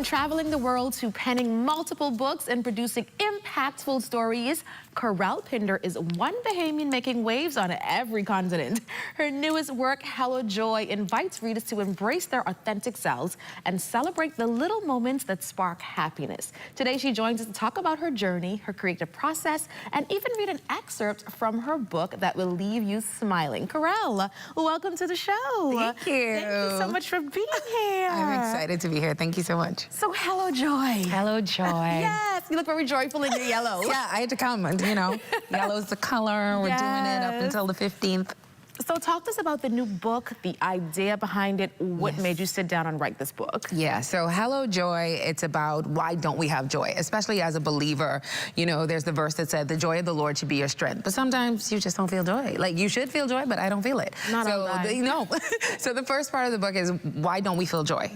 From traveling the world to penning multiple books and producing impactful stories, Kerel Pinder is one Bahamian making waves on every continent. Her newest work, Hello Joy, invites readers to embrace their authentic selves and celebrate the little moments that spark happiness. Today, she joins us to talk about her journey, her creative process, and even read an excerpt from her book that will leave you smiling. Kerel, welcome to the show. Thank you. Thank you so much for being here. I'm excited to be here. Thank you so much. So, Hello Joy. Hello Joy. Yes, you look very joyful in your yellow. Yeah, I had to come, and you know, yellow's the color. We're doing it up until the 15th. So talk to us about the new book, the idea behind it. What made you sit down and write this book? Yeah, so Hello Joy, it's about why don't we have joy, especially as a believer. You know, there's the verse that said, the joy of the Lord should be your strength. But sometimes you just don't feel joy. Like, you should feel joy, but I don't feel it. Not all the no. So the first part of the book is, why don't we feel joy?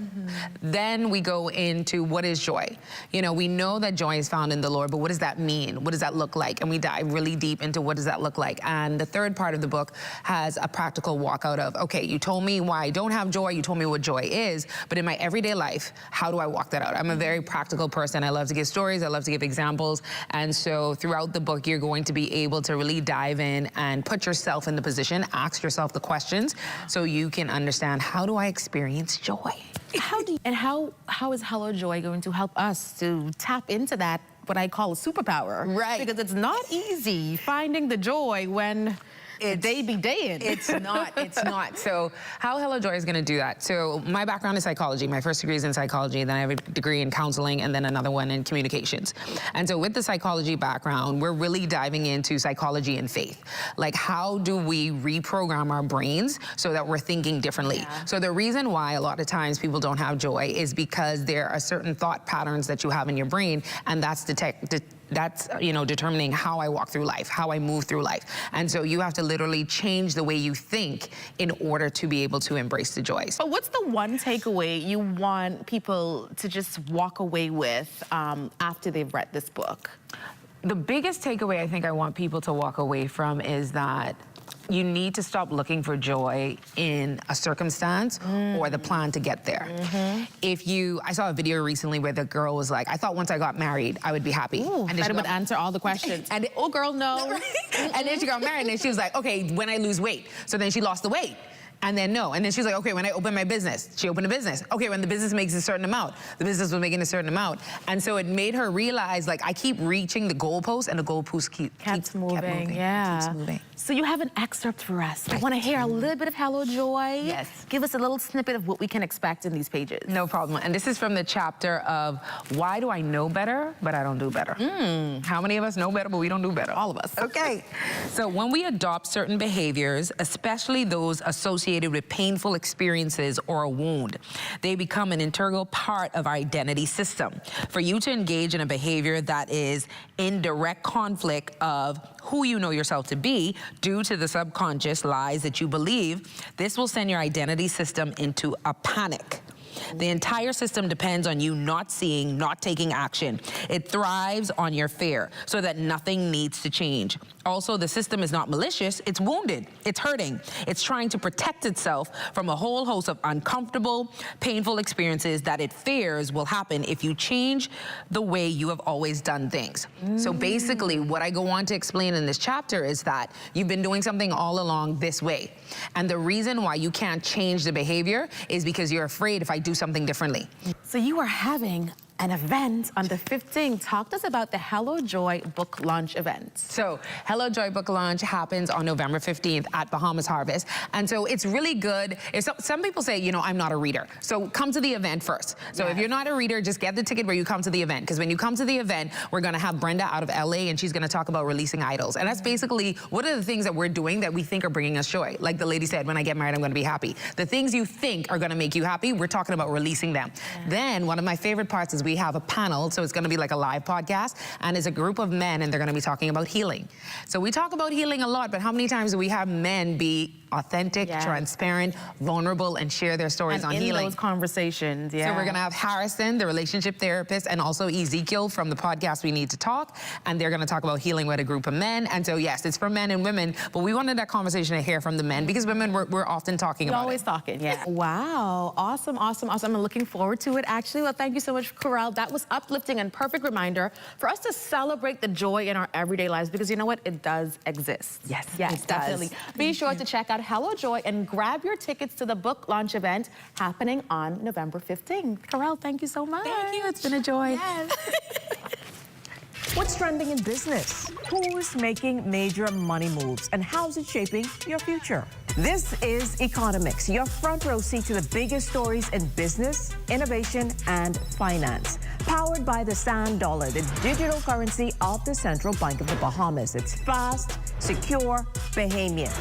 Then we go into what is joy. You know, we know that joy is found in the Lord, but what does that mean? What does that look like? And we dive really deep into what does that look like. And the third part of the book has a practical walkout of, okay, you told me why I don't have joy, you told me what joy is, but in my everyday life, how do I walk that out? I'm a very practical person. I love to give stories, I love to give examples, and so throughout the book, you're going to be able to really dive in and put yourself in the position, ask yourself the questions, so you can understand, how do I experience joy? How is Hello Joy going to help us to tap into that, what I call a superpower? Right. Because it's not easy finding the joy when they be daying. It's not. So how Hello Joy is gonna do that? So my background is psychology. My first degree is in psychology, then I have a degree in counseling, and then another one in communications. And so with the psychology background, we're really diving into psychology and faith. Like, how do we reprogram our brains so that we're thinking differently? Yeah. So the reason why a lot of times people don't have joy is because there are certain thought patterns that you have in your brain, and that's determining how I walk through life, how I move through life. And so you have to literally change the way you think in order to be able to embrace the joys. But what's the one takeaway you want people to just walk away with after they've read this book? The biggest takeaway I think I want people to walk away from is that you need to stop looking for joy in a circumstance or the plan to get there. I saw a video recently where the girl was like, I thought once I got married, I would be happy. Ooh, and then would answer all the questions. And oh, girl, no. And then she got married, and she was like, okay, when I lose weight. So then she lost the weight. And then no. And then she's like, okay, when I open my business, she opened a business. Okay, when the business makes a certain amount, the business was making a certain amount. And so it made her realize, like, I keep reaching the goalpost, and the goalpost keeps moving. Yeah. Keeps moving. So you have an excerpt for us. I want to hear a little bit of Hello Joy. Yes. Give us a little snippet of what we can expect in these pages. No problem. And this is from the chapter of, why do I know better, but I don't do better? How many of us know better, but we don't do better? All of us. Okay. So when we adopt certain behaviors, especially those associated with painful experiences or a wound, they become an integral part of our identity system. For you to engage in a behavior that is in direct conflict of who you know yourself to be due to the subconscious lies that you believe, this will send your identity system into a panic. The entire system depends on you not seeing, not taking action. It thrives on your fear so that nothing needs to change. Also, the system is not malicious, it's wounded, it's hurting. It's trying to protect itself from a whole host of uncomfortable, painful experiences that it fears will happen if you change the way you have always done things. So basically, what I go on to explain in this chapter is that you've been doing something all along this way. And the reason why you can't change the behavior is because you're afraid if I do something differently. So you are having an event on the 15th. Talk to us about the Hello Joy book launch event. So Hello Joy book launch happens on November 15th at Bahamas Harvest. And so it's really good. Some people say, you know, I'm not a reader. So come to the event first. So if you're not a reader, just get the ticket where you come to the event. Because when you come to the event, we're going to have Brenda out of LA, and she's going to talk about releasing idols. And that's basically what are the things that we're doing that we think are bringing us joy. Like the lady said, when I get married, I'm going to be happy. The things you think are going to make you happy, we're talking about releasing them. Then one of my favorite parts is we have a panel, so it's going to be like a live podcast, and it's a group of men, and they're going to be talking about healing. So we talk about healing a lot, but how many times do we have men be authentic, transparent, vulnerable, and share their stories on healing. In those conversations, So we're gonna have Harrison, the relationship therapist, and also Ezekiel from the podcast We Need to Talk, and they're gonna talk about healing with a group of men. And so yes, it's for men and women, but we wanted that conversation to hear from the men because women, we're often talking about always talking, yeah. Wow, awesome, awesome, awesome. I'm looking forward to it, actually. Well, thank you so much, Kerel. That was uplifting and perfect reminder for us to celebrate the joy in our everyday lives because you know what? It does exist. Yes, it definitely. Be sure to check out Hello Joy and grab your tickets to the book launch event happening on November 15th. Kerel, thank you so much. Thank you. It's been a joy. Yes. What's trending in business? Who's making major money moves? And how's it shaping your future? This is Economics, your front row seat to the biggest stories in business, innovation, and finance. Powered by the Sand Dollar, the digital currency of the Central Bank of the Bahamas. It's fast, secure, Bahamian.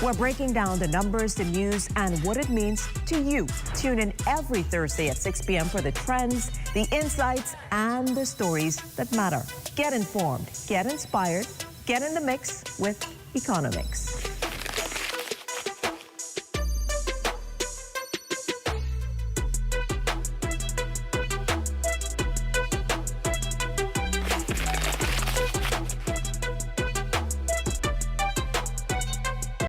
We're breaking down the numbers, the news, and what it means to you. Tune in every Thursday at 6 p.m. for the trends, the insights, and the stories that matter. Get informed, get inspired, get in the mix with Economics.